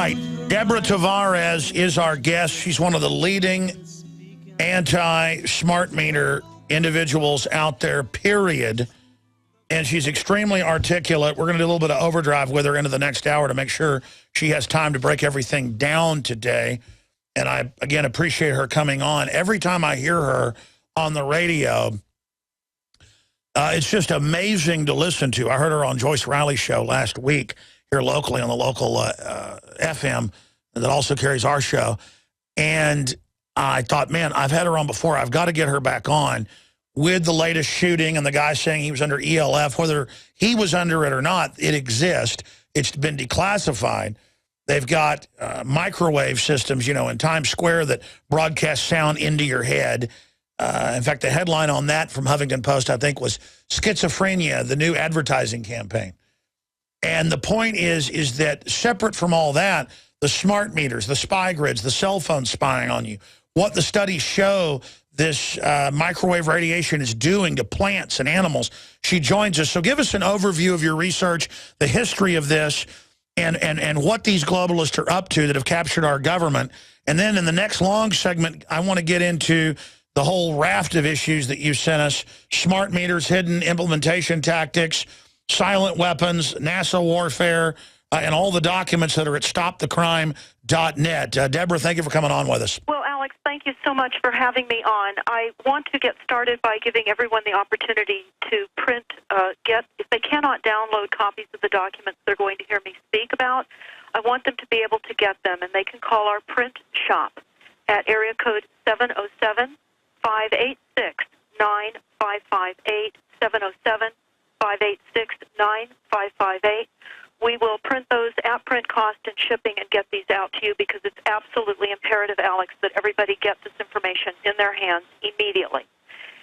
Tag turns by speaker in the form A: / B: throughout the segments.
A: right. Deborah Tavares is our guest. She's one of the leading anti-smart meter individuals out there, period. And she's extremely articulate. We're going to do a little bit of overdrive with her into the next hour to make sure she has time to break everything down today. And I, again, appreciate her coming on. Every time I hear her on the radio, it's just amazing to listen to. I heard her on Joyce Riley's show last week here locally on the local FM that also carries our show. And I thought, man, I've had her on before. I've got to get her back on with the latest shooting and the guy saying he was under ELF. Whether he was under it or not, it exists. It's been declassified. They've got microwave systems, you know, in Times Square that broadcast sound into your head. In fact, the headline on that from Huffington Post, I think, was Schizophrenia, the new advertising campaign. And the point is that separate from all that, the smart meters, the spy grids, the cell phone spying on you, what the studies show this microwave radiation is doing to plants and animals. She joins us. So give us an overview of your research, the history of this, and what these globalists are up to that have captured our government. And then in the next long segment, I want to get into the whole raft of issues that you sent us: smart meters, hidden implementation tactics, silent weapons, NASA warfare, and all the documents that are at stopthecrime.net. Deborah, thank you for coming on with us.
B: Well, Alex, thank you so much for having me on. I want to get started by giving everyone the opportunity to print, if they cannot download copies of the documents they're going to hear me speak about, I want them to be able to get them, and they can call our print shop at area code 707-586-9558, 707-586-9558. We will print those at print cost and shipping and get these out to you because it's absolutely imperative, Alex, that everybody get this information in their hands immediately.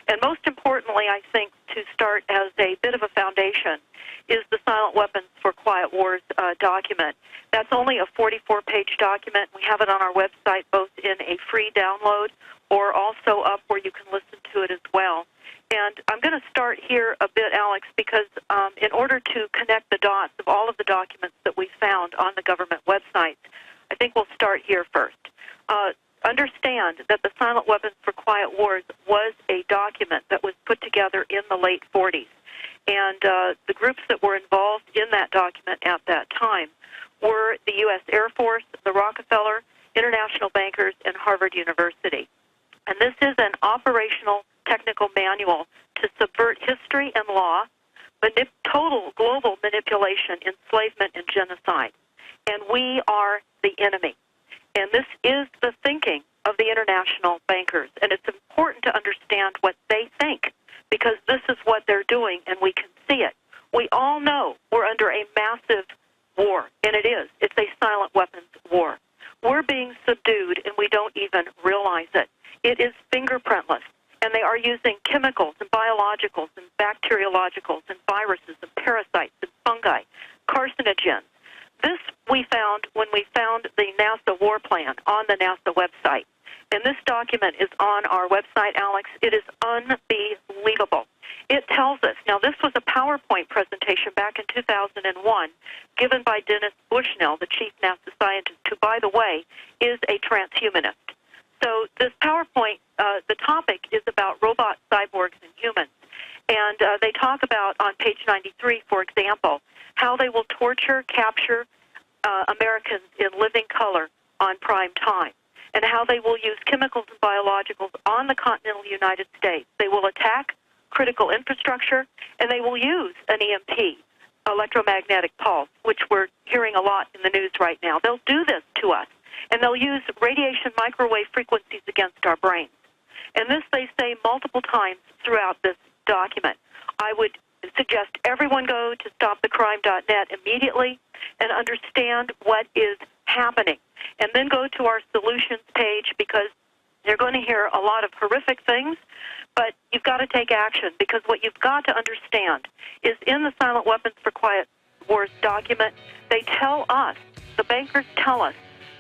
B: And most importantly, I think, to start as a bit of a foundation, is the Silent Weapons for Quiet Wars document. That's only a 44-page document. We have it on our website, both in a free download or also up where you can listen to it as well. And I'm going to start here a bit, Alex, because in order to connect the dots of all of the documents that we found on the government websites, I think we'll start here first. Understand that the Silent Weapons for Quiet Wars was a document that was put together in the late 40s. And the groups that were involved in that document at that time were the U.S. Air Force, the Rockefeller, international bankers, and Harvard University. And this is an operational technical manual to subvert history and law, total global manipulation, enslavement, and genocide. And we are the enemy. And this is the thinking of the international bankers. And it's important to understand what they think, because this is what they're doing, and we can see it. We all know we're under a massive war, and it is. It's a silent weapons war. We're being subdued, and we don't even realize it. It is fingerprintless, and they are using chemicals and biologicals and bacteriologicals and viruses and parasites and fungi, carcinogens. This we found when we found the NASA war plan on the NASA website. And this document is on our website, Alex. It is unbelievable. It tells us, now this was a PowerPoint presentation back in 2001 given by Dennis Bushnell, the chief NASA scientist, who, by the way, is a transhumanist. So this PowerPoint, the topic is about robots, cyborgs, and humans. And they talk about, on page 93, for example, how they will torture, capture Americans in living color on prime time, and how they will use chemicals and biologicals on the continental United States. They will attack critical infrastructure, and they will use an EMP, electromagnetic pulse, which we're hearing a lot in the news right now. They'll do this to us, and they'll use radiation microwave frequencies against our brains. And this they say multiple times throughout this document. I would suggest everyone go to stopthecrime.net immediately and understand what is happening. And then go to our solutions page, because you're going to hear a lot of horrific things, but you've got to take action, because what you've got to understand is in the Silent Weapons for Quiet Wars document, they tell us, the bankers tell us,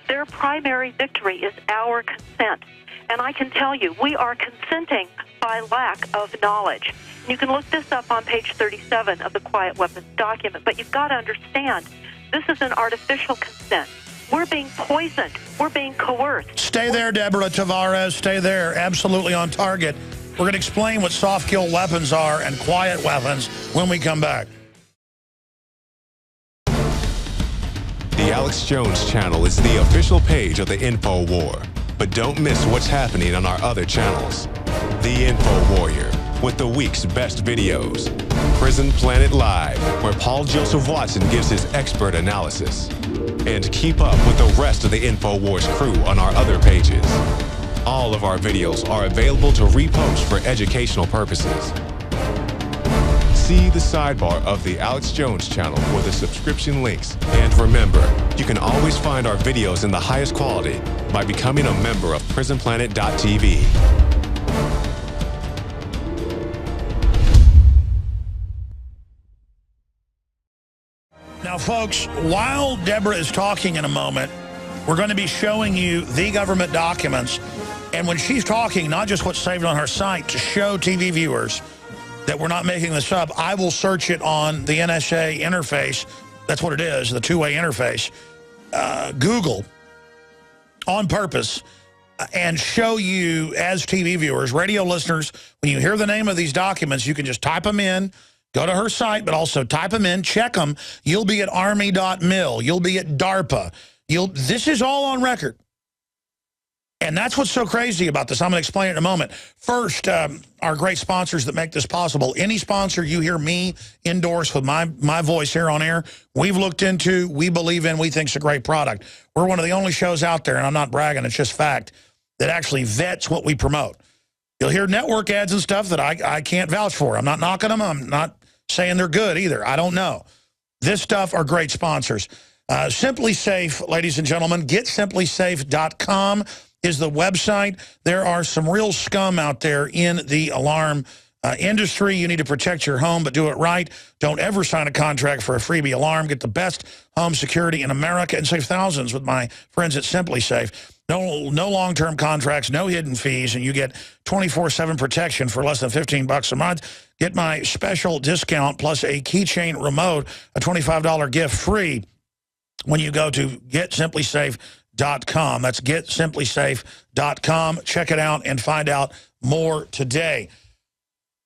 B: their primary victory is our consent. And I can tell you, we are consenting by lack of knowledge. You can look this up on page 37 of the Quiet Weapons document, but you've got to understand, this is an artificial consent. We're being poisoned. We're being coerced.
A: Stay there, Deborah Tavares. Stay there. Absolutely on target. We're going to explain what soft kill weapons are and quiet weapons when we come back.
C: The Alex Jones channel is the official page of the Info War. But don't miss what's happening on our other channels. The Info Warrior, with the week's best videos. Prison Planet Live, where Paul Joseph Watson gives his expert analysis. And keep up with the rest of the InfoWars crew on our other pages. All of our videos are available to repost for educational purposes. See the sidebar of the Alex Jones channel for the subscription links. And remember, you can always find our videos in the highest quality by becoming a member of prisonplanet.tv.
A: Now, folks, while Deborah is talking in a moment, we're going to be showing you the government documents. And when she's talking, not just what's saved on her site, to show TV viewers that we're not making this up, I will search it on the NSA interface. That's what it is, the two-way interface. Google, on purpose, and show you as TV viewers, radio listeners, when you hear the name of these documents, you can just type them in. Go to her site, but also type them in, check them. You'll be at army.mil. You'll be at DARPA. This is all on record. And that's what's so crazy about this. I'm going to explain it in a moment. First, our great sponsors that make this possible. Any sponsor you hear me endorse with my voice here on air, we've looked into, we believe in, we think it's a great product. We're one of the only shows out there, and I'm not bragging, it's just fact, that actually vets what we promote. You'll hear network ads and stuff that I can't vouch for. I'm not knocking them. I'm not saying they're good either. I don't know. This stuff are great sponsors. Simply Safe, ladies and gentlemen, getSimplySafe.com is the website. There are some real scum out there in the alarm industry. You need to protect your home, but do it right. Don't ever sign a contract for a freebie alarm. Get the best home security in America and save thousands with my friends at Simply Safe. No long-term contracts, no hidden fees, and you get 24/7 protection for less than $15 a month. Get my special discount plus a keychain remote, a $25 gift free when you go to GetSimplySafe.com. That's GetSimplySafe.com. Check it out and find out more today.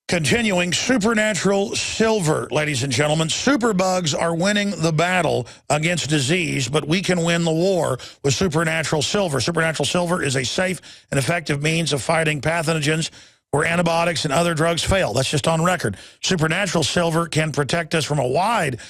A: Continuing, supernatural silver, ladies and gentlemen. Superbugs are winning the battle against disease, but we can win the war with supernatural silver. Supernatural silver is a safe and effective means of fighting pathogens where antibiotics and other drugs fail. That's just on record. Supernatural silver can protect us from a wide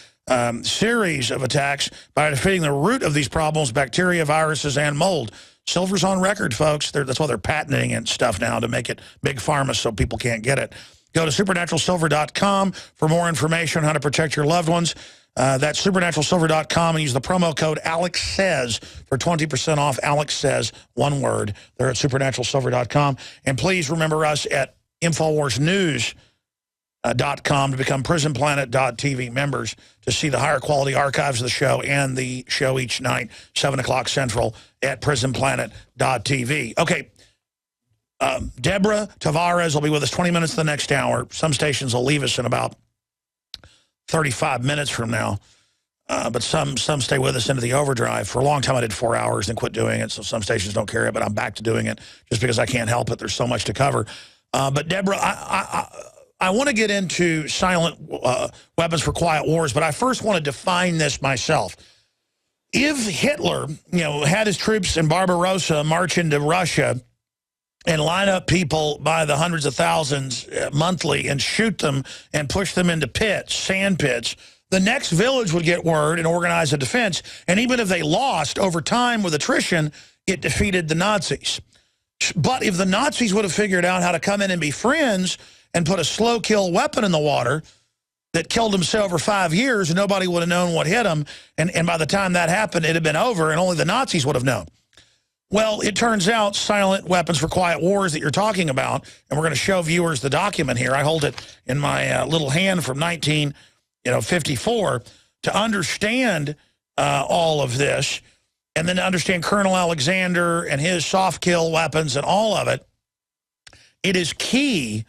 A: series of attacks by defeating the root of these problems, bacteria, viruses, and mold. Silver's on record, folks. That's why they're patenting and stuff now, to make it big pharma so people can't get it. Go to supernaturalsilver.com for more information on how to protect your loved ones. That's supernaturalsilver.com, and use the promo code AlexSays for 20% off. AlexSays, one word. They're at supernaturalsilver.com. And please remember us at InfoWarsNews.com to become prisonplanet.tv members to see the higher quality archives of the show and the show each night, 7 o'clock Central at prisonplanet.tv. Okay. Deborah Tavares will be with us 20 minutes the next hour. Some stations will leave us in about 35 minutes from now. But some stay with us into the overdrive. For a long time, I did 4 hours and quit doing it, so some stations don't carry it, but I'm back to doing it just because I can't help it. There's so much to cover. But, Deborah, I want to get into silent weapons for quiet wars, but I first want to define this myself. If Hitler, had his troops in Barbarossa march into Russia and line up people by the hundreds of thousands monthly and shoot them and push them into pits, sand pits, the next village would get word and organize a defense. And even if they lost over time with attrition, it defeated the Nazis. But if the Nazis would have figured out how to come in and be friends and put a slow kill weapon in the water that killed them over 5 years, and nobody would have known what hit them, and by the time that happened, it had been over, and only the Nazis would have known. Well, it turns out silent weapons for quiet wars that you're talking about, and we're going to show viewers the document here. I hold it in my little hand from 1954 to understand all of this, and then to understand Colonel Alexander and his soft kill weapons and all of it. It is key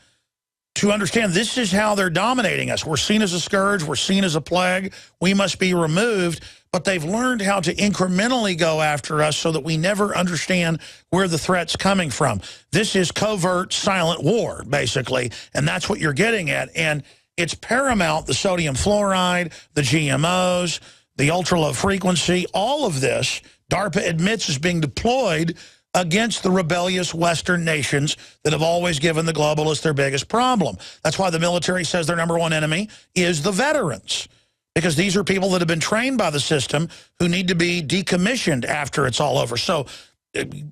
A: to understand this is how they're dominating us. We're seen as a scourge. We're seen as a plague. We must be removed. But they've learned how to incrementally go after us so that we never understand where the threat's coming from. This is covert, silent war, basically, and that's what you're getting at. And it's paramount, the sodium fluoride, the GMOs, the ultra-low frequency, all of this, DARPA admits, is being deployed against the rebellious Western nations that have always given the globalists their biggest problem. That's why the military says their #1 enemy is the veterans, because these are people that have been trained by the system who need to be decommissioned after it's all over. So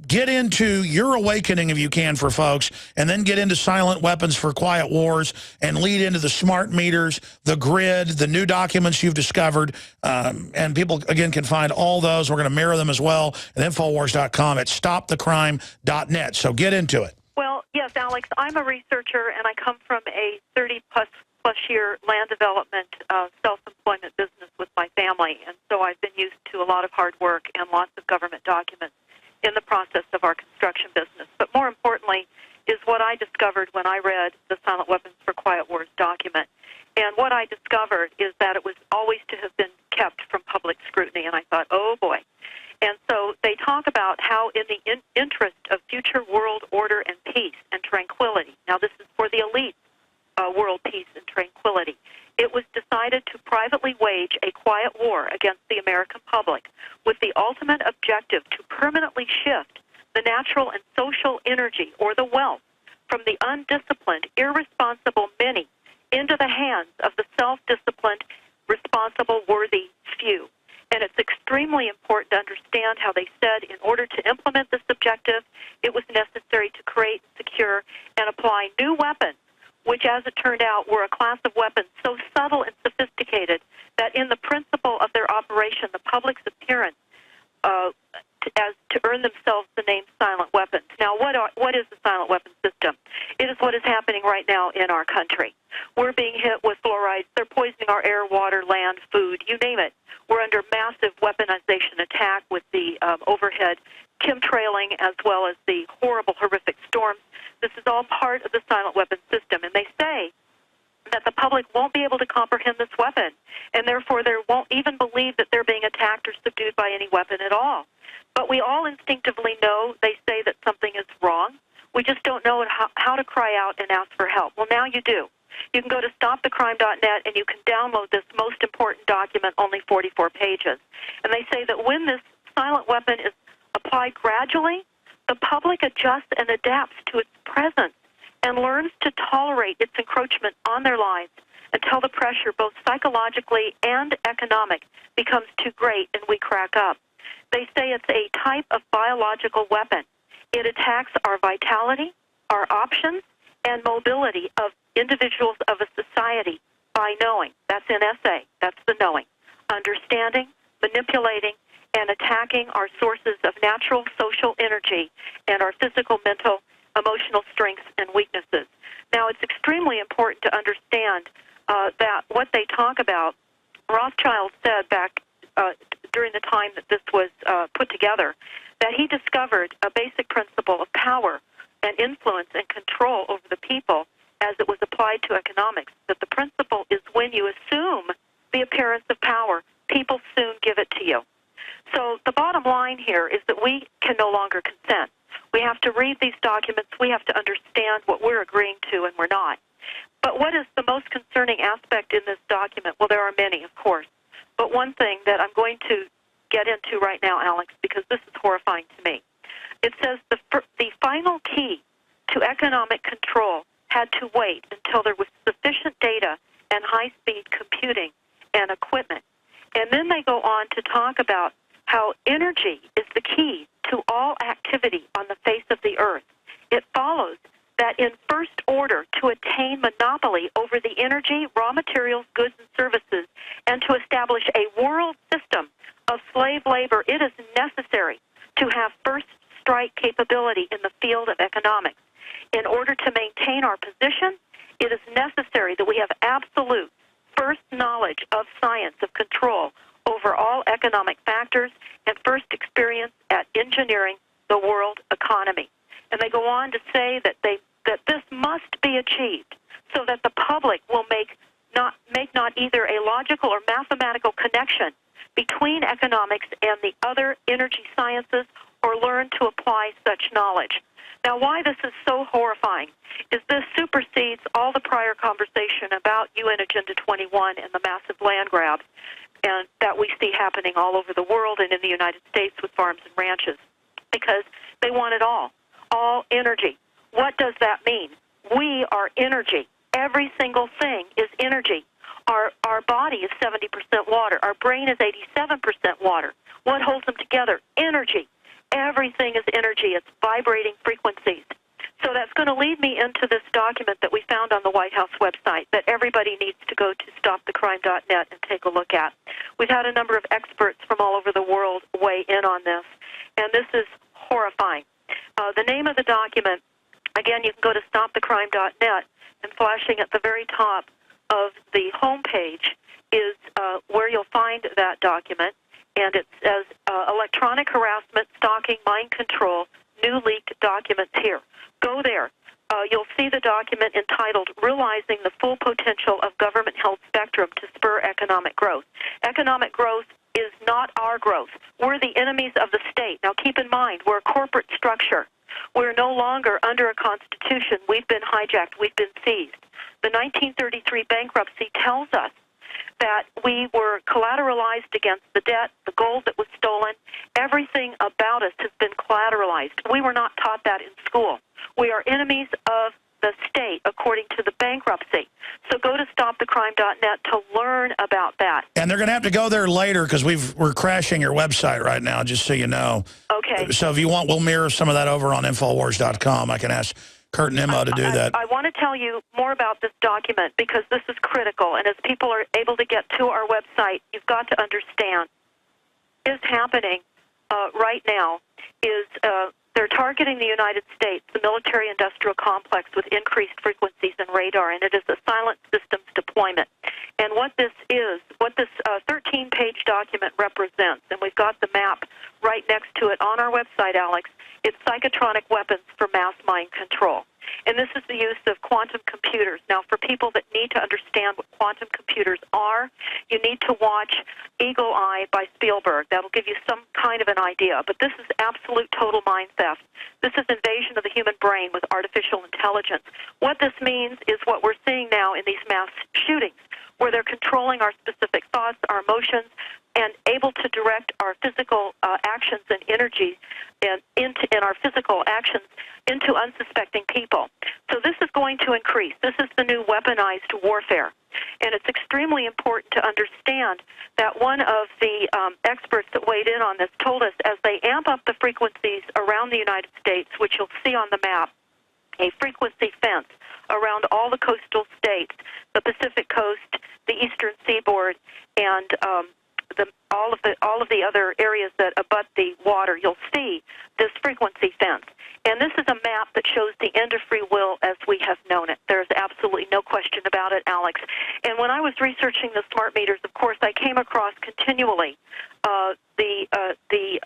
A: get into your awakening if you can for folks, and then get into silent weapons for quiet wars and lead into the smart meters, the grid, the new documents you've discovered. And people, again, can find all those. We're going to mirror them as well at Infowars.com at stopthecrime.net. So get into it.
B: Well, yes, Alex, I'm a researcher, and I come from a 30-plus year land development self-employment business with my family. And so I've been used to a lot of hard work and lots of government documents in the process of our construction business. But more importantly is what I discovered when I read the Silent Weapons for Quiet Wars document. And what I discovered is that it was always to have been kept from public scrutiny. And I thought, oh, boy. And so they talk about how in the interest of future world order and peace and tranquility, now this is for the elite, world peace and tranquility, it was decided to privately wage a quiet war against the American public with the ultimate objective to permanently shift the natural and social energy or the wealth from the undisciplined, irresponsible many into the hands of the self-disciplined, responsible, worthy few. And it's extremely important to understand how they said in order to implement this objective, it was necessary to create, secure, and apply new weapons, which, as it turned out, were a class of weapons so subtle and sophisticated that in the principle of their operation, the public's appearance as to earn themselves the name silent weapons. Now, what is the silent weapon system? It is what is happening right now in our country. We're being hit with fluorides. They're poisoning our air, water, land, food, you name it. We're under massive weaponization attack with the overhead chemtrailing as well as the horrible, horrific storms. This is all part of the silent weapon system, and they say that the public won't be able to comprehend this weapon, and therefore they won't even believe that they're being attacked or subdued by any weapon at all. But we all instinctively know, they say, that something is wrong. We just don't know how to cry out and ask for help. Well, now you do. You can go to stopthecrime.net, and you can download this most important document, only 44 pages. And they say that when this silent weapon is applied gradually, the public adjusts and adapts to its presence and learns to tolerate its encroachment on their lives until the pressure, both psychologically and economic, becomes too great and we crack up. They say it's a type of biological weapon. It attacks our vitality, our options, and mobility of individuals of a society by knowing. That's in SA. That's the knowing. Understanding, manipulating, and attacking our sources of natural social energy and our physical, mental, emotional strengths and weaknesses. Now, it's extremely important to understand that what they talk about, Rothschild said back during the time that this was put together, that he discovered a basic principle of power and influence and control over the people as it was applied to economics, that the principle is when you assume the appearance of power, people soon give it to you. So the bottom line here is that we can no longer consent. We have to read these documents. We have to understand what we're agreeing to and we're not. But what is the most concerning aspect in this document? Well, there are many, of course. But one thing that I'm going to get into right now, Alex, because this is horrifying to me. It says the final key to economic control had to wait until there was sufficient data and high-speed computing and equipment. And then they go on to talk about how energy is the key to all activity on the face of the earth. It follows that in first order to attain monopoly over the energy, raw materials, goods, and services, and to establish a world system of slave labor, it is necessary to have first strike capability in the field of economics. In order to maintain our position, it is necessary that we have absolute first knowledge of science, of control over all economic factors, and first experience at engineering the world economy. And they go on to say that this must be achieved so that the public will make not either a logical or mathematical connection between economics and the other energy sciences, or learn to apply such knowledge. Now, why this is so horrifying is this supersedes all the prior conversation about UN Agenda 21 and the massive land grabs and that we see happening all over the world and in the United States with farms and ranches, because they want it all energy. What does that mean? We are energy. Every single thing is energy. Our body is 70% water. Our brain is 87% water. What holds them together? Energy. Everything is energy. It's vibrating frequencies. So that's going to lead me into this document that we found on the White House website that everybody needs to go to stopthecrime.net and take a look at. We've had a number of experts from all over the world weigh in on this, and this is horrifying. The name of the document, again, you can go to stopthecrime.net, and flashing at the very top of the home page is where you'll find that document, and it says electronic harassment, stalking, mind control, new leaked documents here. Go there. You'll see the document entitled Realizing the Full Potential of Government-Held Spectrum to Spur Economic Growth. Economic growth is not our growth. We're the enemies of the state. Now keep in mind, we're a corporate structure. We're no longer under a constitution. We've been hijacked. We've been seized. The 1933 bankruptcy tells us that we were collateralized against the debt, the gold that was stolen. Everything about us has been collateralized. We were not taught that in school. We are enemies of the state, according to the bankruptcy. So go to stopthecrime.net to learn about that.
A: And they're going to have to go there later because we're crashing your website right now, just so you know.
B: Okay.
A: So if you want, we'll mirror some of that over on Infowars.com. I can ask Kurt and Emma to do that.
B: I want to tell you more about this document because this is critical. And as people are able to get to our website, you've got to understand what is happening right now is they're targeting the United States, the military-industrial complex, with increased frequencies and radar, and it is a silent systems deployment. And what this is, what this 13-page document represents, and we've got the map right next to it on our website, Alex, it's psychotronic weapons for mass mind control. And this is the use of quantum computers. Now, for people that need to understand what quantum computers are, you need to watch Eagle Eye by Spielberg. That'll give you some kind of an idea. But this is absolute total mind theft. This is invasion of the human brain with artificial intelligence. What this means is what we're seeing now in these mass shootings, where they're controlling our specific thoughts, our emotions, and able to direct our physical actions and energy and our physical actions into unsuspecting people. So this is going to increase. This is the new weaponized warfare. And it's extremely important to understand that one of the experts that weighed in on this told us as they amp up the frequencies around the United States, which you'll see on the map, a frequency fence around all the coastal states, the Pacific Coast, the Eastern Seaboard, and all of the other areas that abut the water, you'll see this frequency fence. And this is a map that shows the end of free will as we have known it. There's absolutely no question about it, Alex. And when I was researching the smart meters, of course, I came across continually the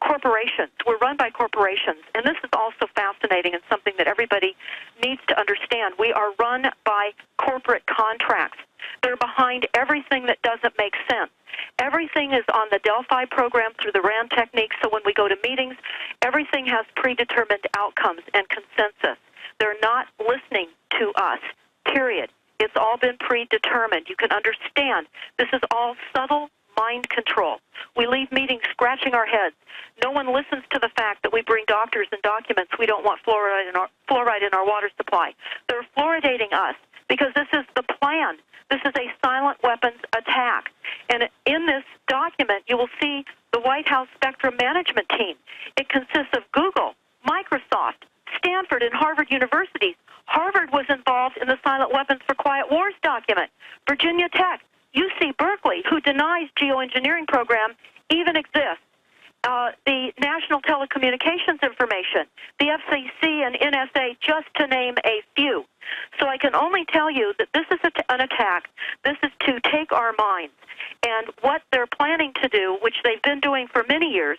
B: corporations. We're run by corporations, and this is also fascinating and something that everybody needs to understand. We are run by corporate contracts. They're behind everything that doesn't make sense. Everything is on the Delphi program through the RAND technique, so when we go to meetings, everything has predetermined outcomes and consensus. They're not listening to us, period. It's all been predetermined. You can understand this is all subtle mind control. We leave meetings scratching our heads. No one listens to the fact that we bring doctors and documents we don't want fluoride in our water supply. They're fluoridating us because this is the plan. This is a silent weapons attack. And in this document, you will see the White House Spectrum Management Team. It consists of Google, Microsoft, Stanford, and Harvard universities. Harvard was involved in the Silent Weapons for Quiet Wars document. Virginia Tech, UC Berkeley, who denies geoengineering program, even exists. The National Telecommunications Information, the FCC and NSA, just to name a few. So I can only tell you that this is an attack. This is to take our minds. And what they're planning to do, which they've been doing for many years,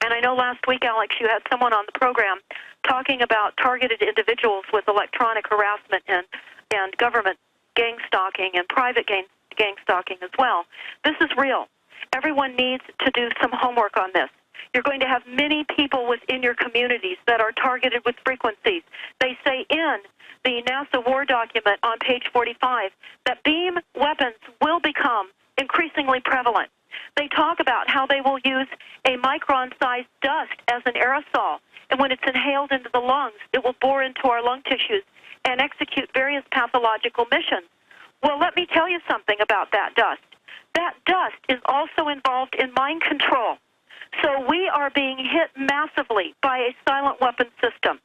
B: and I know last week, Alex, you had someone on the program talking about targeted individuals with electronic harassment and and government gang stalking and private gang stalking as well. This is real. Everyone needs to do some homework on this. You're going to have many people within your communities that are targeted with frequencies. They say in the NASA war document on page 45 that beam weapons will become increasingly prevalent. They talk about how they will use a micron-sized dust as an aerosol, and when it's inhaled into the lungs, it will bore into our lung tissues and execute various pathological missions. Well, let me tell you something about that dust. That dust is also involved in mind control. So we are being hit massively by a silent weapons system.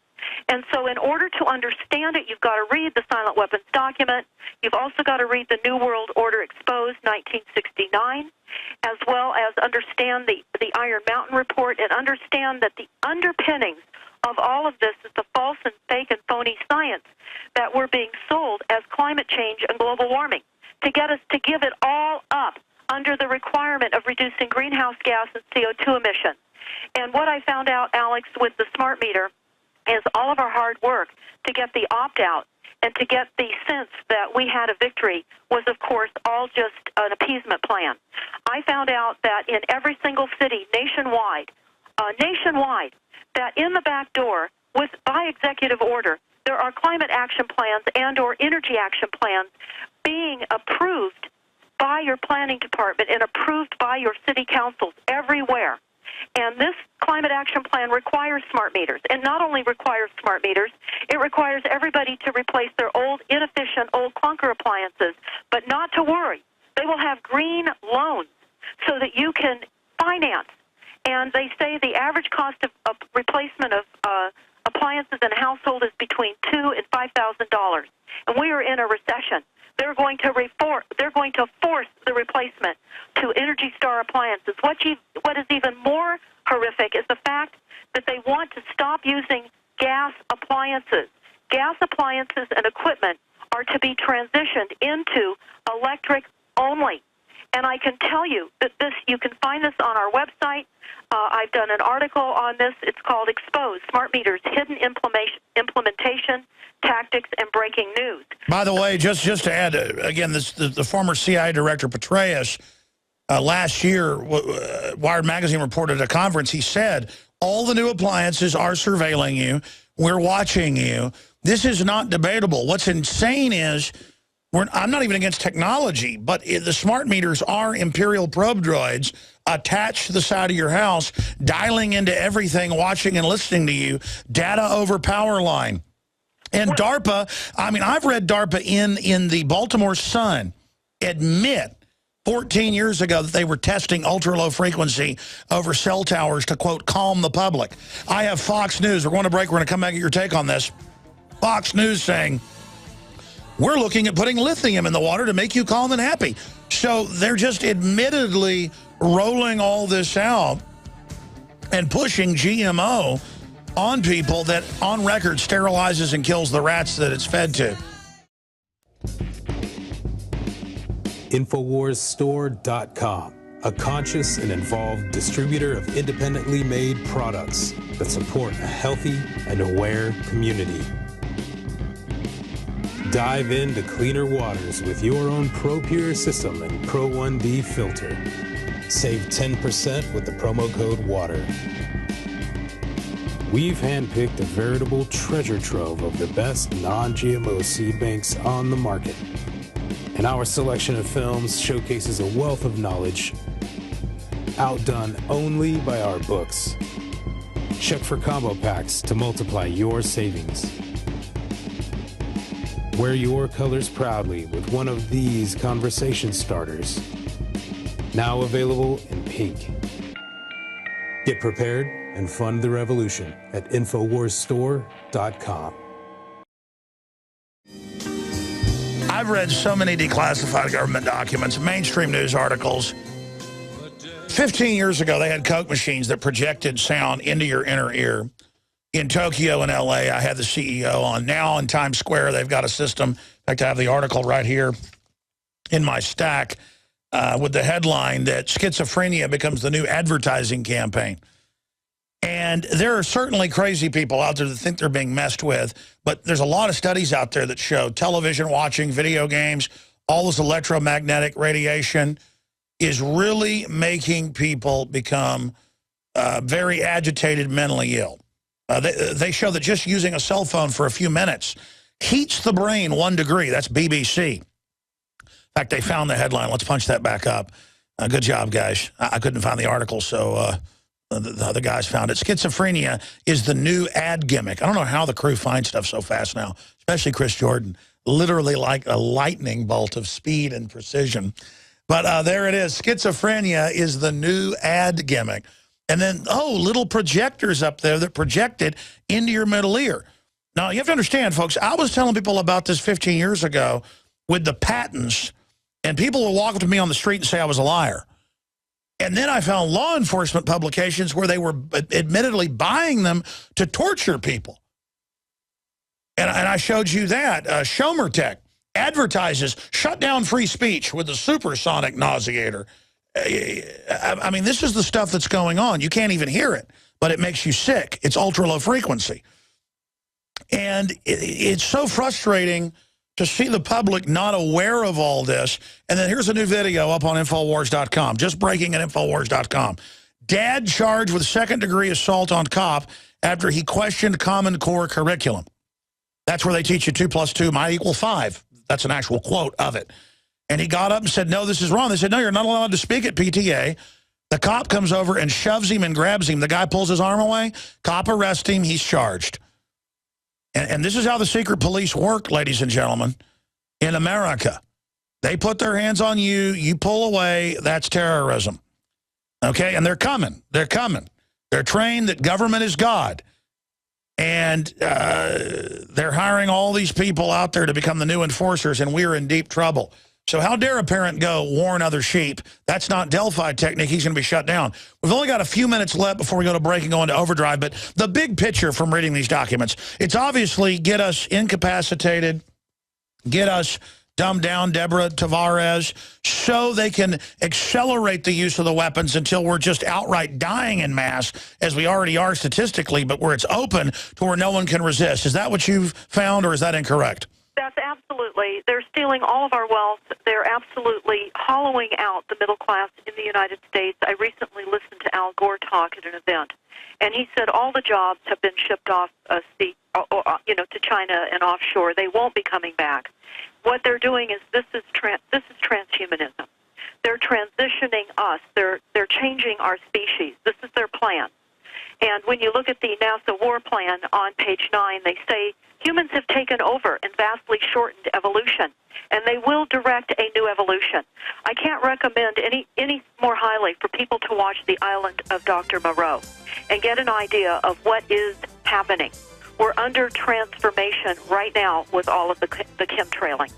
B: And so in order to understand it, you've got to read the silent weapons document. You've also got to read the New World Order Exposed 1969, as well as understand the Iron Mountain Report and understand that the underpinnings of all of this is the false and fake and phony science that we're being sold as climate change and global warming to get us to give it all up under the requirement of reducing greenhouse gas and CO2 emissions. And what I found out, Alex, with the smart meter is all of our hard work to get the opt-out and to get the sense that we had a victory was, of course, all just an appeasement plan. I found out that in every single city nationwide, that in the back door, by executive order, there are climate action plans and or energy action plans being approved by your planning department and approved by your city councils everywhere. And this climate action plan requires smart meters. And not only requires smart meters, it requires everybody to replace their old, inefficient, old clunker appliances. But not to worry. They will have green loans so that you can finance. And they say the average cost of replacement of appliances in a household is between $2,000 and $5,000. And we are in a recession. They're going to force the replacement to Energy Star appliances. What is even more horrific is the fact that they want to stop using gas appliances. Gas appliances and equipment are to be transitioned into electric only. And I can tell you that you can find this on our website. I've done an article on this. It's called Exposed, Smart Meters, Hidden Implementation, Tactics, and Breaking News.
A: By the way, just to add, again, the former CIA director Petraeus, last year, Wired Magazine reported at a conference, he said, all the new appliances are surveilling you. We're watching you. This is not debatable. What's insane is, I'm not even against technology, but the smart meters are Imperial probe droids attached to the side of your house, dialing into everything, watching and listening to you, data over power line. And DARPA, I mean, I've read DARPA in the Baltimore Sun admit 14 years ago that they were testing ultra-low frequency over cell towers to, quote, calm the public. I have Fox News. We're going to break. We're going to come back at your take on this. Fox News saying, we're looking at putting lithium in the water to make you calm and happy. So they're just admittedly rolling all this out and pushing GMO on people that, on record, sterilizes and kills the rats that it's fed to.
D: InfoWarsStore.com, a conscious and involved distributor of independently made products that support a healthy and aware community. Dive into cleaner waters with your own ProPure system and Pro 1D filter. Save 10% with the promo code WATER. We've handpicked a veritable treasure trove of the best non-GMO seed banks on the market. And our selection of films showcases a wealth of knowledge outdone only by our books. Check for combo packs to multiply your savings. Wear your colors proudly with one of these conversation starters. Now available in pink. Get prepared and fund the revolution at InfoWarsStore.com.
A: I've read so many declassified government documents, mainstream news articles. 15 years ago, they had Coke machines that projected sound into your inner ear. In Tokyo and LA, I had the CEO on. Now in Times Square, they've got a system. In fact, I have the article right here in my stack with the headline that schizophrenia becomes the new advertising campaign. And there are certainly crazy people out there that think they're being messed with, but there's a lot of studies out there that show television watching, video games, all this electromagnetic radiation is really making people become very agitated, mentally ill. They show that just using a cell phone for a few minutes heats the brain 1 degree. That's BBC. In fact, they found the headline. Let's punch that back up. Good job, guys. I couldn't find the article, so the other guys found it. Schizophrenia is the new ad gimmick. I don't know how the crew finds stuff so fast now, especially Chris Jordan. Literally like a lightning bolt of speed and precision. But there it is. Schizophrenia is the new ad gimmick. And then, oh, little projectors up there that project it into your middle ear. Now, you have to understand, folks, I was telling people about this 15 years ago with the patents, and people would walk up to me on the street and say I was a liar. And then I found law enforcement publications where they were admittedly buying them to torture people. And I showed you that. Schomer Tech advertises shut down free speech with the supersonic nauseator. I mean, this is the stuff that's going on. You can't even hear it, but it makes you sick. It's ultra low frequency. And it's so frustrating to see the public not aware of all this. And then here's a new video up on Infowars.com, just breaking at Infowars.com. Dad charged with second-degree assault on cop after he questioned Common Core curriculum. That's where they teach you 2 + 2 might equal 5. That's an actual quote of it. And he got up and said, no, this is wrong. They said, no, you're not allowed to speak at PTA. The cop comes over and shoves him and grabs him. The guy pulls his arm away. Cop arrests him. He's charged. And this is how the secret police work, ladies and gentlemen, in America. They put their hands on you. You pull away. That's terrorism. Okay? And they're coming. They're coming. They're trained that government is God. And they're hiring all these people out there to become the new enforcers, and we're in deep trouble. So how dare a parent go warn other sheep? That's not Delphi technique. He's going to be shut down. We've only got a few minutes left before we go to break and go into overdrive. But the big picture from reading these documents, it's obviously get us incapacitated, get us dumbed down, Deborah Tavares, so they can accelerate the use of the weapons until we're just outright dying in mass, as we already are statistically, but where it's open to where no one can resist. Is that what you've found, or is that incorrect?
B: That's absolutely. They're stealing all of our wealth. They're absolutely hollowing out the middle class in the United States. I recently listened to Al Gore talk at an event, and he said all the jobs have been shipped off to China and offshore. They won't be coming back. What they're doing is this is transhumanism. They're transitioning us. They're changing our species. This is their plan. And when you look at the NASA war plan on page 9, they say humans have taken over and vastly shortened evolution, and they will direct a new evolution. I can't recommend any more highly for people to watch The Island of Dr. Moreau and get an idea of what is happening. We're under transformation right now with all of the chemtrailing.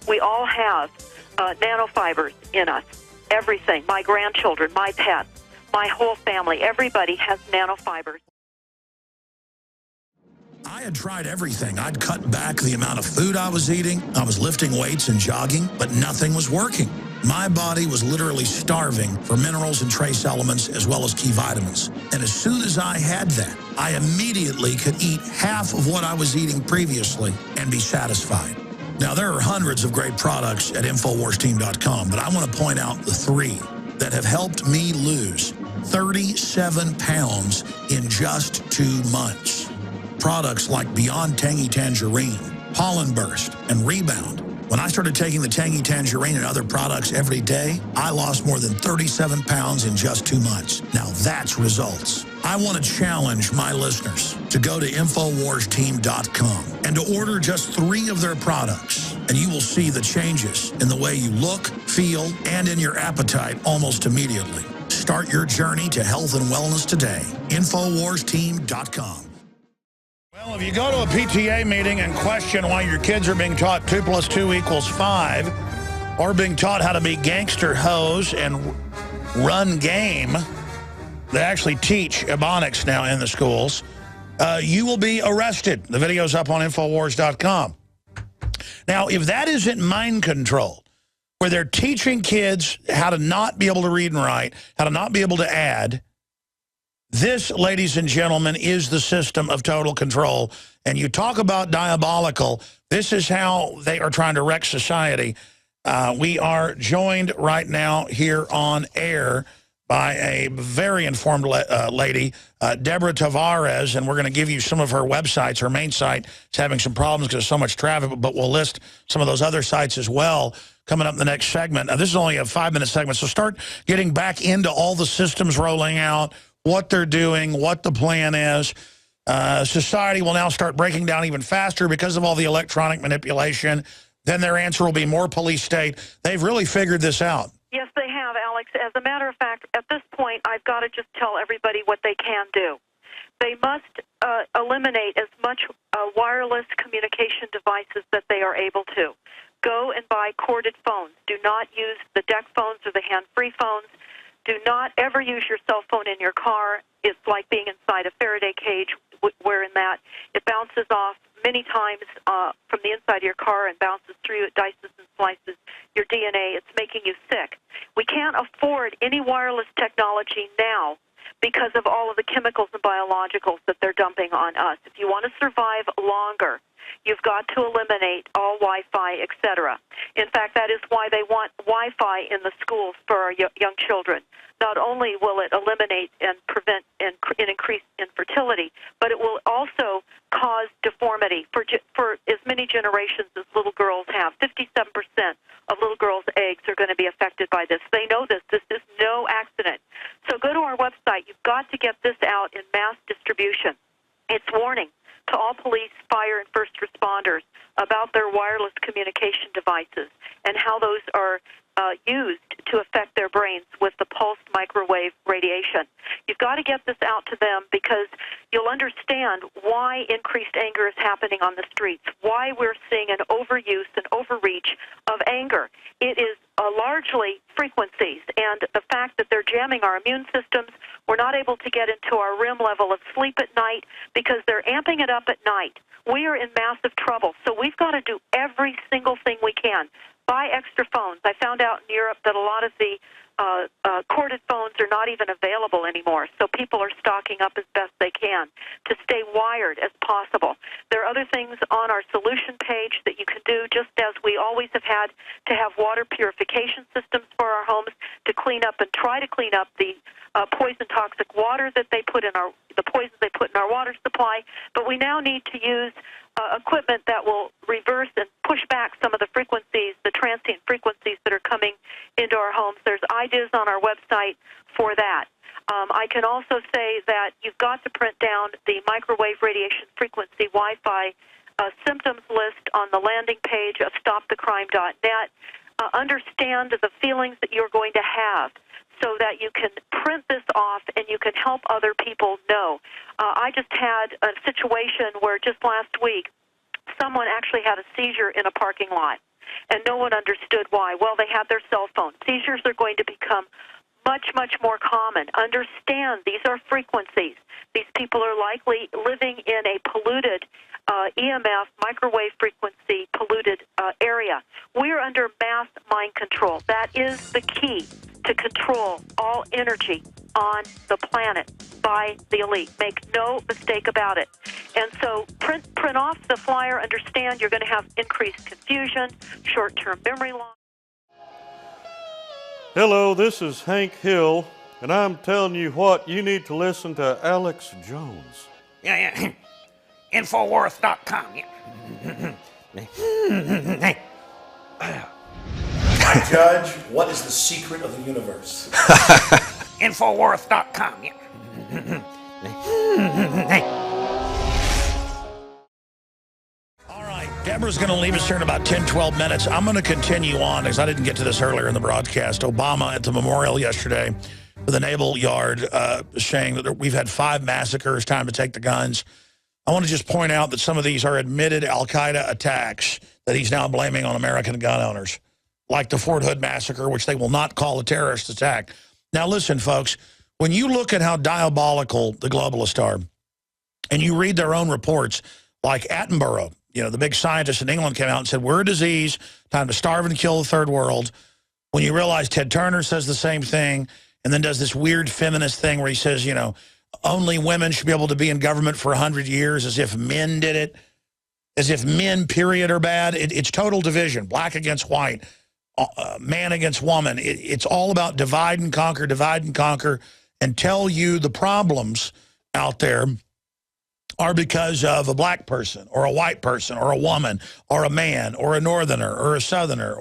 B: We all have nanofibers in us, everything, my grandchildren, my pets, my whole family, everybody has nanofibers.
A: I had tried everything. I'd cut back the amount of food I was eating. I was lifting weights and jogging, but nothing was working. My body was literally starving for minerals and trace elements as well as key vitamins. And as soon as I had that, I immediately could eat half of what I was eating previously and be satisfied. Now, there are hundreds of great products at InfoWarsTeam.com, but I want to point out the 3 that have helped me lose 37 pounds in just 2 months. Products like Beyond Tangy Tangerine, Pollen Burst, and Rebound. When I started taking the Tangy Tangerine and other products every day, I lost more than 37 pounds in just 2 months. Now that's results. I want to challenge my listeners to go to InfoWarsTeam.com and to order just 3 of their products, and you will see the changes in the way you look, feel, and in your appetite almost immediately. Start your journey to health and wellness today. InfoWarsTeam.com. Well, if you go to a PTA meeting and question why your kids are being taught 2 + 2 = 5, or being taught how to be gangster hoes and run game, they actually teach Ebonics now in the schools, you will be arrested. The video's up on Infowars.com. Now, if that isn't mind control, where they're teaching kids how to not be able to read and write, how to not be able to add, This, ladies and gentlemen, is the system of total control. And you talk about diabolical, this is how they are trying to wreck society. We are joined right now here on air by a very informed lady, Deborah Tavares, and we're going to give you some of her websites. Her main site is having some problems because there's so much traffic, but we'll list some of those other sites as well coming up in the next segment. Now, this is only a 5-minute segment, so start getting back into all the systems rolling out, what they're doing, what the plan is. Society will now start breaking down even faster because of all the electronic manipulation. Then their answer will be more police state. They've really figured this out.
B: Yes, they have, Alex. As a matter of fact, at this point, I've got to just tell everybody what they can do. They must eliminate as much wireless communication devices that they are able to. Go and buy corded phones. Do not use the deck phones or the hand-free phones. Do not ever use your cell phone in your car. It's like being inside a Faraday cage, where in that it bounces off many times from the inside of your car and bounces through, it dices and slices your DNA. It's making you sick. We can't afford any wireless technology now because of all of the chemicals and biologicals that they're dumping on us. If you want to survive longer, you've got to eliminate all Wi-Fi, etc. In fact, that is why they want Wi-Fi in the schools for our young children. Not only will it eliminate and prevent and increase infertility, but it will also cause deformity for as many generations as little girls have. 57% of little girls' eggs are going to be affected by this. They know this. This is no accident. So go to our website. You've got to get this out in mass distribution. It's warning to all police, fire, and first responders about their wireless communication devices and how those are used to affect their brains with the pulsed microwave radiation. You've got to get this out to them because you'll understand why increased anger is happening on the streets, why we're seeing an overuse and overreach of anger. It is largely frequencies, and the fact that they're jamming our immune systems. We're not able to get into our REM level of sleep at night because they're amping it up at night. We are in massive trouble, so we've got to do every single thing we can. Buy extra phones. I found out in Europe that a lot of the corded phones are not even available anymore, so people are stocking up as best they can to stay wired as possible. There are other things on our solution page that you can do, just as we always have had to have water purification systems for our homes to clean up and try to clean up the poison toxic water that they put in the poisons they put in our water supply. But we now need to use equipment that will reverse and push back some of the frequencies, the transient frequencies that are coming into our homes. There's ideas on our website for that. I can also say that you've got to print down the microwave radiation frequency Wi-Fi symptoms list on the landing page of stopthecrime.net. Understand the feelings that you're going to have so that you can print this off and you can help other people know. I just had a situation where just last week someone actually had a seizure in a parking lot, and no one understood why. Well, they had their cell phone. Seizures are going to become much, much more common. Understand these are frequencies. These people are likely living in a polluted EMF, microwave frequency polluted area. We're under mass mind control. That is the key to control all energy on the planet by the elite. Make no mistake about it. And so print off the flyer. Understand you're going to have increased confusion, short-term memory loss.
E: Hello, this is Hank Hill, and I'm telling you what, you need to listen to Alex Jones.
F: Yeah. Infowars.com.
G: My judge, what is the secret of the universe?
F: Infowars.com.
A: All right, Deborah's going to leave us here in about 10, 12 minutes. I'm going to continue on because I didn't get to this earlier in the broadcast. Obama at the memorial yesterday for the Naval Yard saying that we've had 5 massacres, time to take the guns. I want to just point out that some of these are admitted al-Qaeda attacks that he's now blaming on American gun owners, like the Fort Hood massacre, which they will not call a terrorist attack. Now, listen, folks, when you look at how diabolical the globalists are, and you read their own reports, like Attenborough, the big scientist in England came out and said, we're a disease, time to starve and kill the third world. When you realize Ted Turner says the same thing, and then does this weird feminist thing where he says, only women should be able to be in government for 100 years, as if men did it, as if men, period, are bad. It's total division, black against white, man against woman. It's all about divide and conquer, and tell you the problems out there are because of a black person or a white person or a woman or a man or a northerner or a southerner.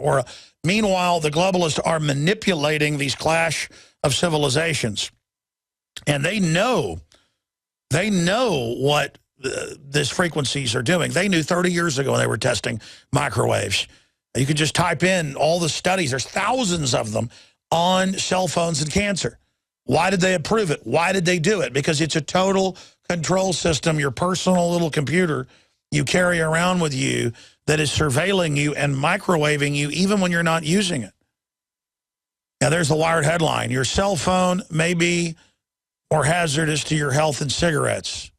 A: Meanwhile, the globalists are manipulating these clash of civilizations. And they know what these frequencies are doing. They knew 30 years ago when they were testing microwaves. You can just type in all the studies. There's thousands of them on cell phones and cancer. Why did they approve it? Why did they do it? Because it's a total control system, your personal little computer you carry around with you that is surveilling you and microwaving you even when you're not using it. Now, there's the Wired headline. Your cell phone may be more hazardous to your health than cigarettes.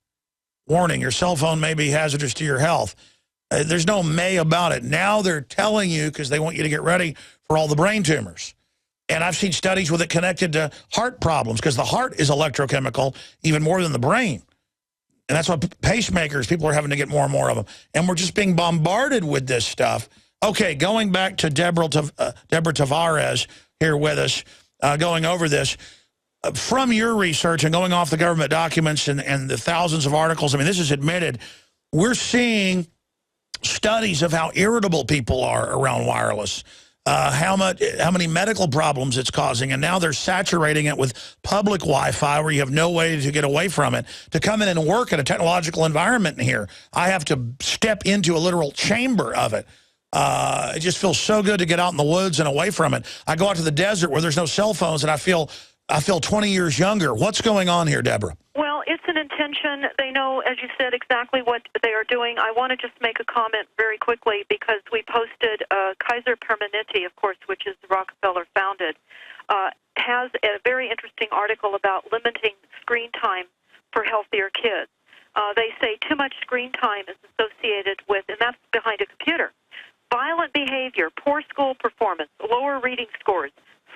A: Warning, your cell phone may be hazardous to your health. There's no may about it. Now they're telling you because they want you to get ready for all the brain tumors. And I've seen studies with it connected to heart problems because the heart is electrochemical even more than the brain. And that's why pacemakers, people are having to get more and more of them. And we're just being bombarded with this stuff. Okay, going back to Deborah Tavares here with us, going over this. From your research and going off the government documents and the thousands of articles, I mean, this is admitted, we're seeing studies of how irritable people are around wireless. How many medical problems it's causing, and now they're saturating it with public Wi-Fi where you have no way to get away from it. To come in and work in a technological environment in here, I have to step into a literal chamber of it. It just feels so good to get out in the woods and away from it. I go out to the desert where there's no cell phones, and I feel 20 years younger. What's going on here, Deborah?
B: Well, it's an intention. They know, as you said, exactly what they are doing. I want to just make a comment very quickly because we posted Kaiser Permanente, of course, which is Rockefeller founded, has a very interesting article about limiting screen time for healthier kids. They say too much screen time is associated with, and that's behind a computer, violent behavior, poor school performance, lower reading scores,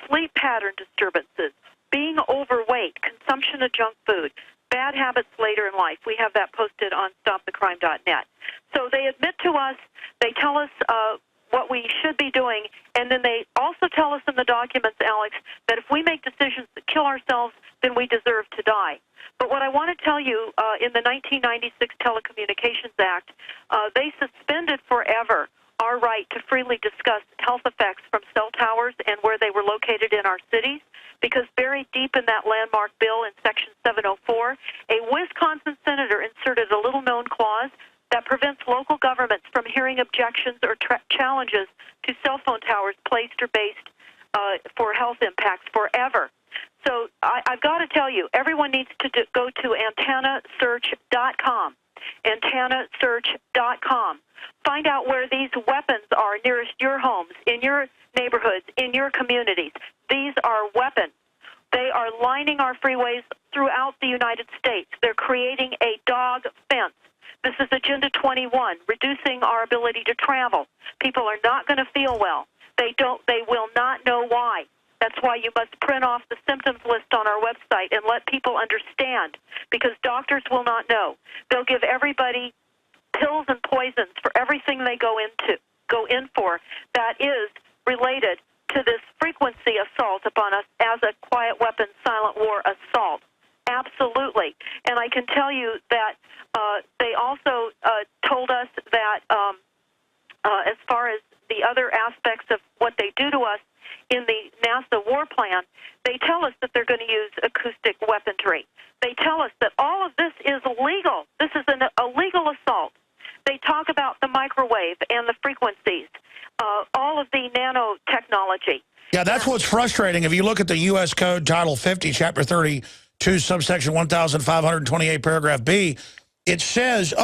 B: sleep pattern disturbances, being overweight, consumption of junk food, bad habits later in life. We have that posted on stopthecrime.net. So they admit to us, they tell us what we should be doing, and then they also tell us in the documents, Alex, that if we make decisions that kill ourselves, then we deserve to die. But what I want to tell you, in the 1996 Telecommunications Act, they suspended forever our right to freely discuss health effects from cell towers and where they were located in our cities, because buried deep in that landmark bill in Section 704, a Wisconsin senator inserted a little-known clause that prevents local governments from hearing objections or challenges to cell phone towers placed or based for health impacts forever. So I've got to tell you, everyone needs to go to antennasearch.com, antennasearch.com. Find out where these weapons are nearest your homes, in your neighborhoods, in your communities. These are weapons. They are lining our freeways throughout the United States. They're creating a dog fence. This is Agenda 21, reducing our ability to travel. People are not going to feel well. They will not know why. That's why you must print off the symptoms list on our website and let people understand, because doctors will not know. They'll give everybody pills and poisons for everything they go in for that is related to this frequency assault upon us as a quiet weapon, silent war assault. Absolutely. And I can tell you that they also told us that as far as the other aspects of what they do to us in the NASA war plan, they tell us that they're going to use acoustic weaponry. They tell us that all of this is illegal. This is an illegal assault. They talk about the microwave and the frequencies, all of the nanotechnology.
A: Yeah, that's what's frustrating. If you look at the U.S. Code, Title 50, Chapter 32, subsection 1528, paragraph B, it says,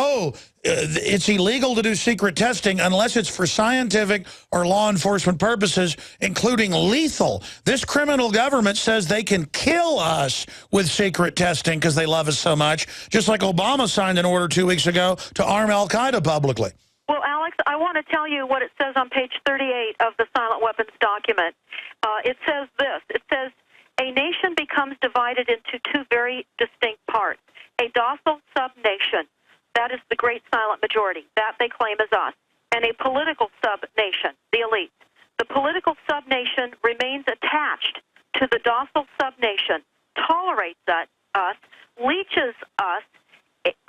A: it's illegal to do secret testing unless it's for scientific or law enforcement purposes, including lethal. This criminal government says they can kill us with secret testing because they love us so much, just like Obama signed an order 2 weeks ago to arm al-Qaeda publicly.
B: Well, Alex, I want to tell you what it says on page 38 of the Silent Weapons document. It says this. It says, a nation becomes divided into two very distinct parts. A docile sub-nation, that is the great silent majority, that they claim as us, and a political sub-nation, the elites. The political sub-nation remains attached to the docile sub-nation, tolerates us, leeches us,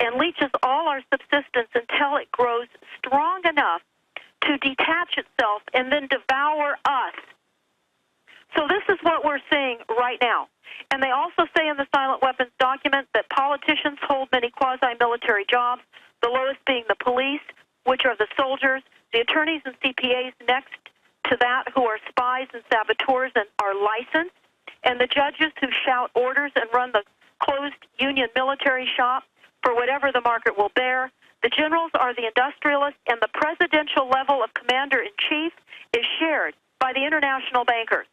B: and leeches all our subsistence until it grows strong enough to detach itself and then devour us. So this is what we're seeing right now. And they also say in the silent weapons document that politicians hold many quasi-military jobs, the lowest being the police, which are the soldiers, the attorneys and CPAs next to that who are spies and saboteurs and are licensed, and the judges who shout orders and run the closed union military shop for whatever the market will bear. The generals are the industrialists, and the presidential level of commander-in-chief is shared by the international bankers.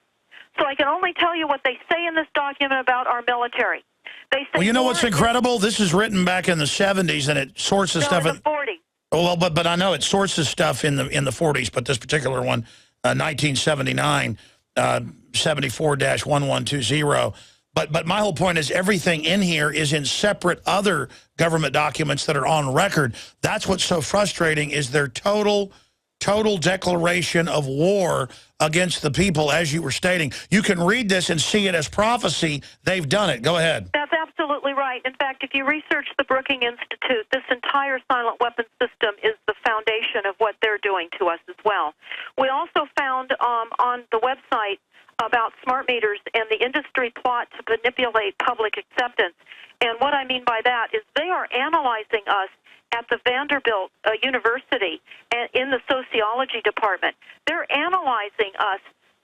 B: So I can only tell you what they say in this document about our military. They say,
A: well, you know what's incredible? This is written back in the 70s, and it sources stuff
B: in the 40s.
A: Well, but I know it sources stuff in the 40s, but this particular one, 1979, 74-1120. But my whole point is everything in here is in separate other government documents that are on record. That's what's so frustrating is their total declaration of war against the people, as you were stating. You can read this and see it as prophecy. They've done it. Go ahead.
B: That's absolutely right. In fact, if you research the Brookings Institute, this entire silent weapons system is the foundation of what they're doing to us as well. We also found on the website about smart meters and the industry plot to manipulate public acceptance. And what I mean by that is they are analyzing us at the Vanderbilt University and in the sociology department. They're analyzing us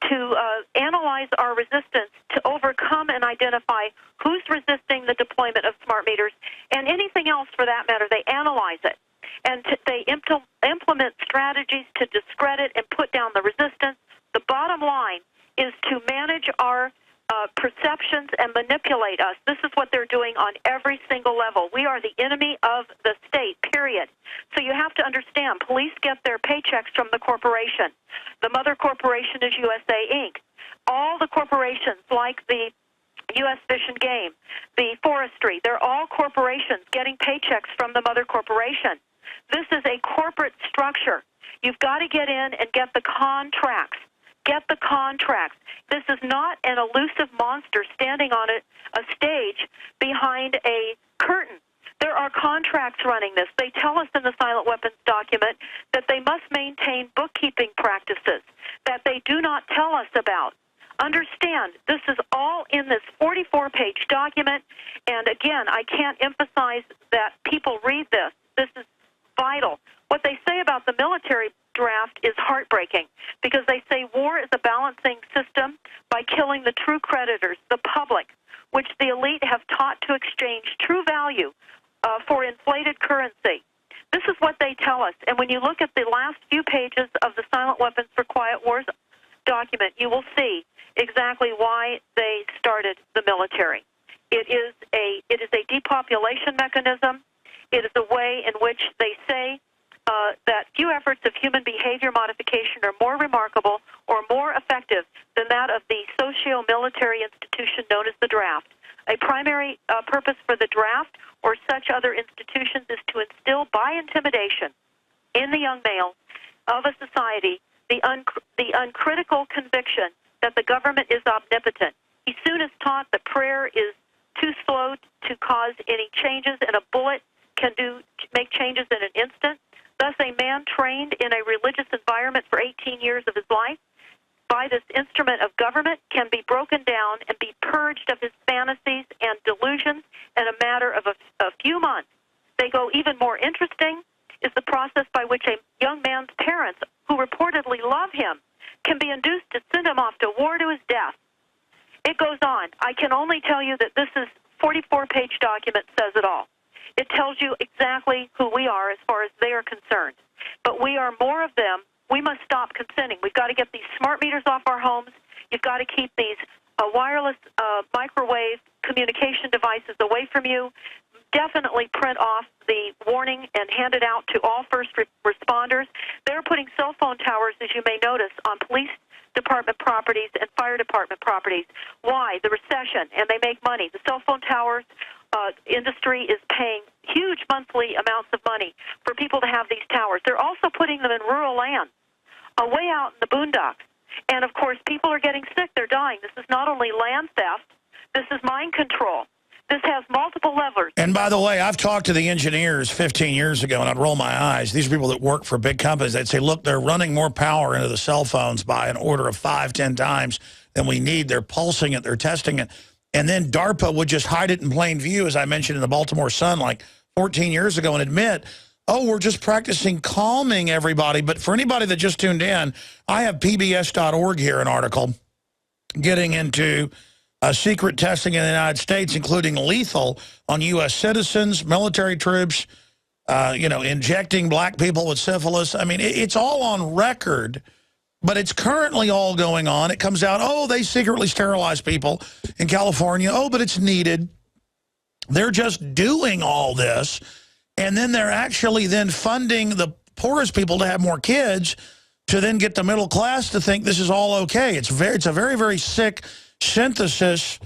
B: to analyze our resistance to overcome and identify who's resisting the deployment of smart meters and anything else for that matter. They analyze it. And they implement strategies to discredit and put down the resistance. The bottom line is to manage our perceptions and manipulate us. This is what they're doing on every single level. We are the enemy of the state, period. So you have to understand, police get their paychecks from the corporation. The mother corporation is USA Inc. All the corporations like the U.S. Fish and Game, the forestry, they're all corporations getting paychecks from the mother corporation. This is a corporate structure. You've got to get in and get the contracts. Get the contracts. This is not an elusive monster standing on a stage behind a curtain. There are contracts running this. They tell us in the silent weapons document that they must maintain bookkeeping practices that they do not tell us about. Understand, this is all in this 44-page document, and again, I can't emphasize that people read this. This is vital. What they say about the military draft is heartbreaking because they say war is a balancing system by killing the true creditors, the public, which the elite have taught to exchange true value for inflated currency. This is what they tell us. And when you look at the last few pages of the Silent Weapons for Quiet Wars document, you will see exactly why they started the military. It is a depopulation mechanism. It is a way in which they say that few efforts of human behavior modification are more remarkable or more effective than that of the socio-military institution known as the draft. A primary purpose for the draft or such other institutions is to instill by intimidation in the young male of a society the uncritical conviction that the government is omnipotent. He soon is taught that prayer is too slow to cause any changes, and a bullet can make changes in an instant. Thus, a man trained in a religious environment for 18 years of his life by this instrument of government can be broken down and be purged of his fantasies and delusions in a matter of a few months. They go even more interesting is the process by which a young man's parents, who reportedly love him, can be induced to send him off to war to his death. It goes on. I can only tell you that this is 44-page document says it all. It tells you exactly who we are as far as they are concerned. But we are more of them. We must stop consenting. We've got to get these smart meters off our homes. You've got to keep these wireless microwave communication devices away from you. Definitely print off the warning and hand it out to all first responders. They're putting cell phone towers, as you may notice, on police department properties and fire department properties. Why? The recession, and they make money. The cell phone towers industry is paying huge monthly amounts of money for people to have these towers. They're also putting them in rural land, way out in the boondocks. And, of course, people are getting sick. They're dying. This is not only land theft. This is mind control. This has multiple levers.
A: And by the way, I've talked to the engineers 15 years ago, and I'd roll my eyes. These are people that work for big companies. They'd say, look, they're running more power into the cell phones by an order of 5, 10 times than we need. They're pulsing it. They're testing it. And then DARPA would just hide it in plain view, as I mentioned in the Baltimore Sun like 14 years ago, and admit, oh, we're just practicing calming everybody. But for anybody that just tuned in, I have PBS.org here, an article getting into secret testing in the United States, including lethal on U.S. citizens, military troops, injecting black people with syphilis. I mean, it's all on record, but it's currently all going on. It comes out, oh, they secretly sterilize people in California. Oh, but it's needed. They're just doing all this, and then they're actually then funding the poorest people to have more kids to then get the middle class to think this is all okay. It's a very, very sick synthesis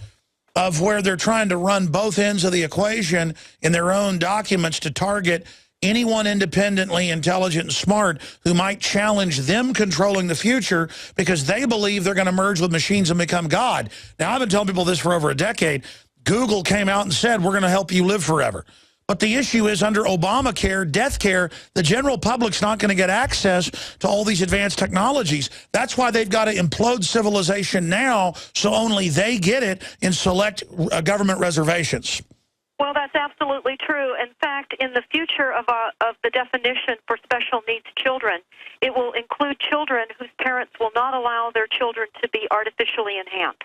A: of where they're trying to run both ends of the equation in their own documents to target anyone independently intelligent and smart who might challenge them controlling the future because they believe they're going to merge with machines and become God. Now, I've been telling people this for over a decade. Google came out and said, we're going to help you live forever. But the issue is under Obamacare, death care, the general public's not going to get access to all these advanced technologies. That's why they've got to implode civilization now so only they get it in select government reservations.
B: Well, that's absolutely true. In fact, in the future of the definition for special needs children, it will include children whose parents will not allow their children to be artificially enhanced.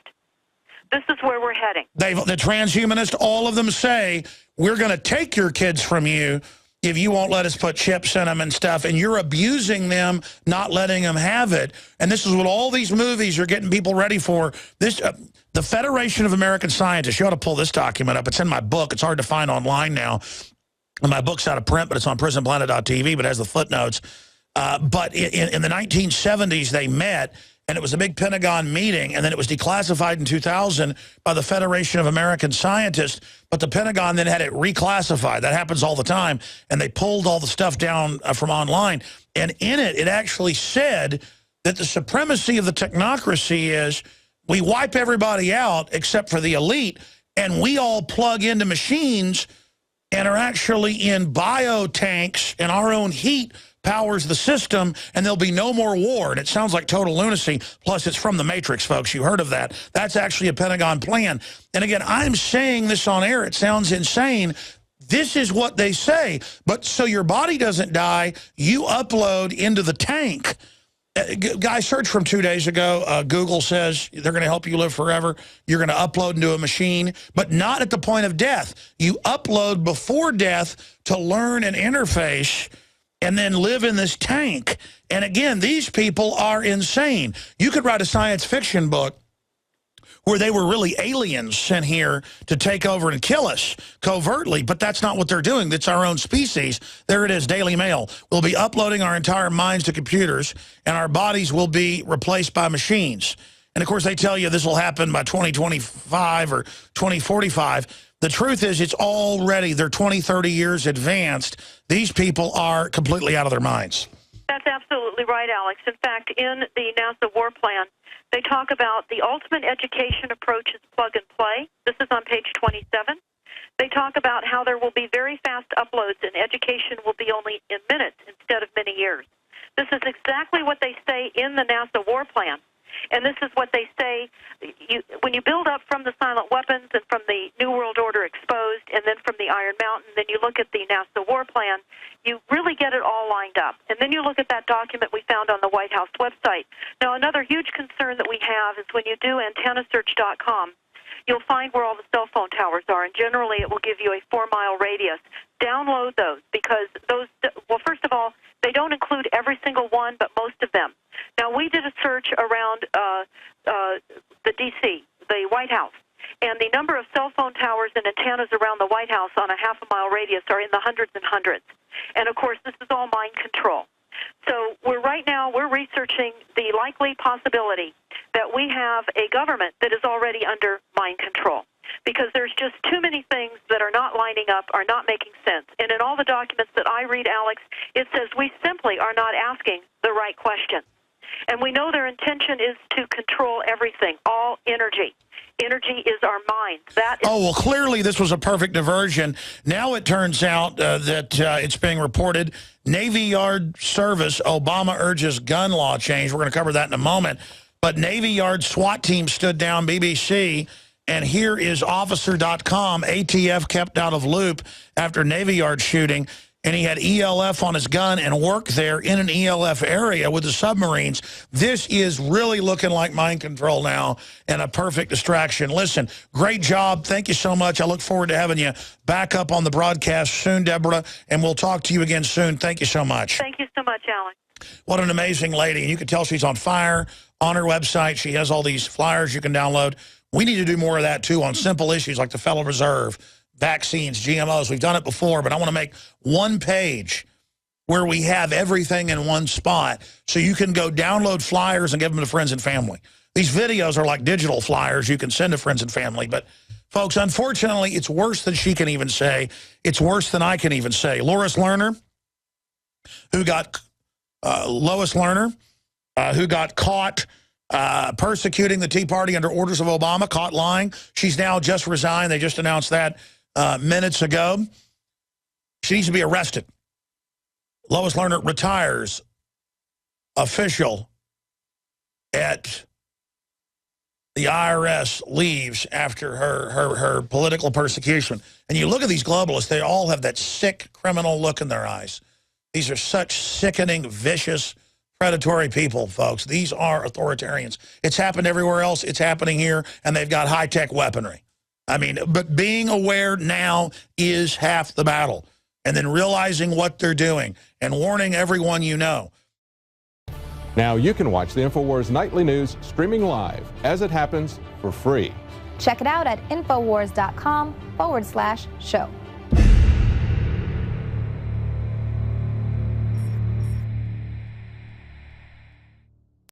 B: This is where we're heading.
A: The transhumanists, all of them say, we're going to take your kids from you if you won't let us put chips in them and stuff, and you're abusing them, not letting them have it. And this is what all these movies are getting people ready for. This, the Federation of American Scientists, you ought to pull this document up. It's in my book. It's hard to find online now. And my book's out of print, but it's on prisonplanet.tv, but it has the footnotes. But in the 1970s, they met, and it was a big Pentagon meeting, and then it was declassified in 2000 by the Federation of American Scientists, but the Pentagon then had it reclassified. That happens all the time, and they pulled all the stuff down from online. And in it, it actually said that the supremacy of the technocracy is we wipe everybody out except for the elite, and we all plug into machines and are actually in biotanks, and our own heat powers the system, and there'll be no more war. And it sounds like total lunacy. Plus, it's from the Matrix, folks. You heard of that. That's actually a Pentagon plan. And again, I'm saying this on air. It sounds insane. This is what they say. But so your body doesn't die, you upload into the tank. Guy, search from 2 days ago. Google says they're going to help you live forever. You're going to upload into a machine, but not at the point of death. You upload before death to learn an interface and then live in this tank. And again, these people are insane. You could write a science fiction book where they were really aliens sent here to take over and kill us covertly, but that's not what they're doing. That's our own species. There it is, Daily Mail. We'll be uploading our entire minds to computers, and our bodies will be replaced by machines. And, of course, they tell you this will happen by 2025 or 2045. The truth is it's already, they're 20, 30 years advanced. These people are completely out of their minds.
B: That's absolutely right, Alex. In fact, in the NASA war plan, they talk about the ultimate education approach is plug and play. This is on page 27. They talk about how there will be very fast uploads and education will be only in minutes instead of many years. This is exactly what they say in the NASA war plan. And this is what they say, when you build up from the silent weapons and from the New World Order exposed and then from the Iron Mountain, then you look at the NASA war plan, you really get it all lined up. And then you look at that document we found on the White House website. Now, another huge concern that we have is when you do antennasearch.com, you'll find where all the cell phone towers are, and generally it will give you a 4-mile radius. Download those because those, well, first of all, they don't include every single one, but most of them. Now, we did a search around the D.C., the White House, and the number of cell phone towers and antennas around the White House on a half-a-mile radius are in the hundreds and hundreds. And, of course, this is all mind control. So right now we're researching the likely possibility that we have a government that is already under mind control, because there's just too many things that are not lining up, are not making sense. And in all the documents that I read, Alex, it says we simply are not asking the right questions. And we know their intention is to control everything, all energy. Energy is our mind. Oh,
A: well, clearly this was a perfect diversion. Now it turns out that it's being reported. Navy Yard service, Obama urges gun law change. We're going to cover that in a moment. But Navy Yard SWAT team stood down BBC. And here is officer.com, ATF kept out of loop after Navy Yard shooting. And he had ELF on his gun and worked there in an ELF area with the submarines. This is really looking like mind control now and a perfect distraction. Listen, great job. Thank you so much. I look forward to having you back up on the broadcast soon, Deborah, and we'll talk to you again soon. Thank you so much.
B: Thank you so much, Alex.
A: What an amazing lady. You can tell she's on fire on her website. She has all these flyers you can download. We need to do more of that, too, on simple issues like the Federal Reserve, vaccines, GMOs. We've done it before, but I want to make one page where we have everything in one spot so you can go download flyers and give them to friends and family. These videos are like digital flyers you can send to friends and family. But, folks, unfortunately, it's worse than she can even say. It's worse than I can even say. Lois Lerner, who got who got caught persecuting the Tea Party under orders of Obama, caught lying. She's now just resigned. They just announced that minutes ago. She needs to be arrested. Lois Lerner retires official at the IRS, leaves after her political persecution. And you look at these globalists, they all have that sick criminal look in their eyes. These are such sickening, vicious, predatory people, folks. These are authoritarians. It's happened everywhere else. It's happening here, and they've got high-tech weaponry. I mean, but being aware now is half the battle. And then realizing what they're doing and warning everyone you know.
H: Now you can watch the InfoWars Nightly News streaming live as it happens for free.
I: Check it out at Infowars.com/show.